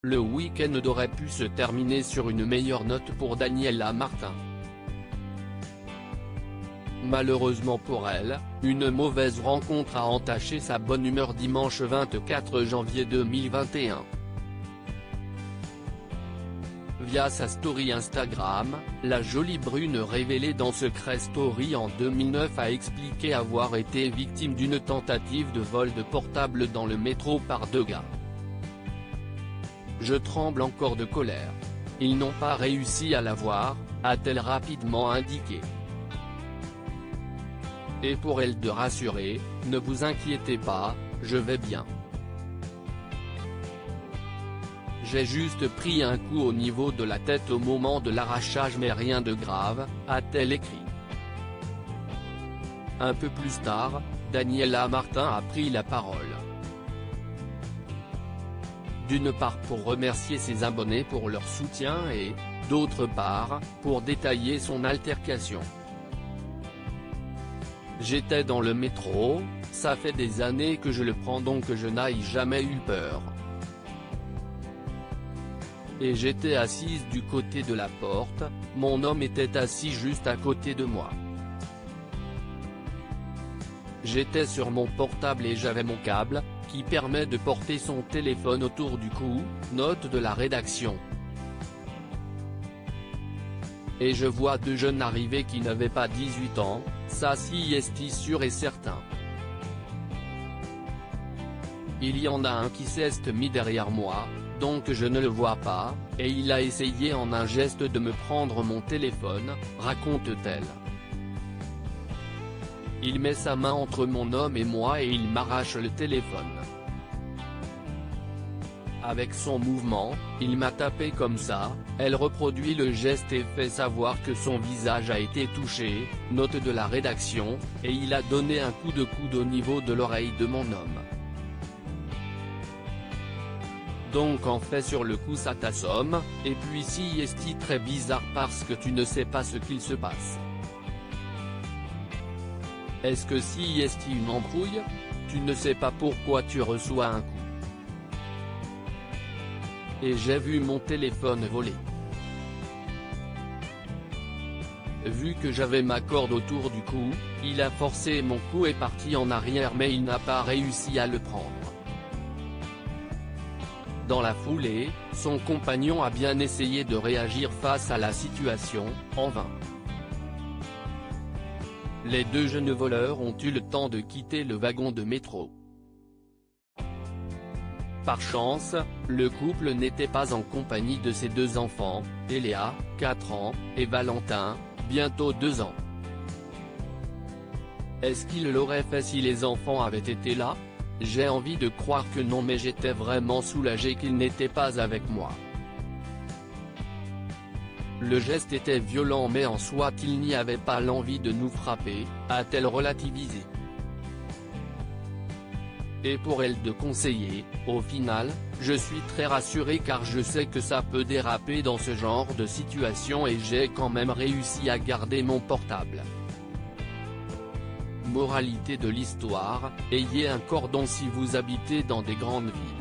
Le week-end aurait pu se terminer sur une meilleure note pour Daniela Martin. Malheureusement pour elle, une mauvaise rencontre a entaché sa bonne humeur dimanche 24 janvier 2021. Via sa story Instagram, la jolie brune révélée dans Secret Story en 2009 a expliqué avoir été victime d'une tentative de vol de portable dans le métro par deux gars. « Je tremble encore de colère. Ils n'ont pas réussi à l'avoir », a-t-elle rapidement indiqué. Et pour elle de rassurer, « Ne vous inquiétez pas, je vais bien. J'ai juste pris un coup au niveau de la tête au moment de l'arrachage mais rien de grave », a-t-elle écrit. Un peu plus tard, Daniela Martin a pris la parole. D'une part pour remercier ses abonnés pour leur soutien et, d'autre part, pour détailler son altercation. « J'étais dans le métro, ça fait des années que je le prends donc je n'ai jamais eu peur. Et j'étais assise du côté de la porte, mon homme était assis juste à côté de moi. J'étais sur mon portable et j'avais mon câble, qui permet de porter son téléphone autour du cou, note de la rédaction. Et je vois deux jeunes arriver qui n'avaient pas 18 ans, ça si est sûr et certain. Il y en a un qui s'est mis derrière moi, donc je ne le vois pas, et il a essayé en un geste de me prendre mon téléphone, raconte-t-elle. Il met sa main entre mon homme et moi et il m'arrache le téléphone. Avec son mouvement, il m'a tapé comme ça, elle reproduit le geste et fait savoir que son visage a été touché, note de la rédaction, et il a donné un coup de coude au niveau de l'oreille de mon homme. Donc en fait sur le coup ça t'assomme, et puis si est très bizarre parce que tu ne sais pas ce qu'il se passe. Est-ce que si est une embrouille? Tu ne sais pas pourquoi tu reçois un coup. Et j'ai vu mon téléphone voler. Vu que j'avais ma corde autour du cou, il a forcé mon cou est parti en arrière mais il n'a pas réussi à le prendre. Dans la foulée, son compagnon a bien essayé de réagir face à la situation, en vain. Les deux jeunes voleurs ont eu le temps de quitter le wagon de métro. Par chance, le couple n'était pas en compagnie de ses deux enfants, Eléa, 4 ans, et Valentin, bientôt 2 ans. Est-ce qu'il l'aurait fait si les enfants avaient été là? J'ai envie de croire que non mais j'étais vraiment soulagé qu'ils n'étaient pas avec moi. Le geste était violent mais en soi il n'y avait pas l'envie de nous frapper, a-t-elle relativisé. Et pour elle de conseiller, au final, je suis très rassuré car je sais que ça peut déraper dans ce genre de situation et j'ai quand même réussi à garder mon portable. Moralité de l'histoire, ayez un cordon si vous habitez dans des grandes villes.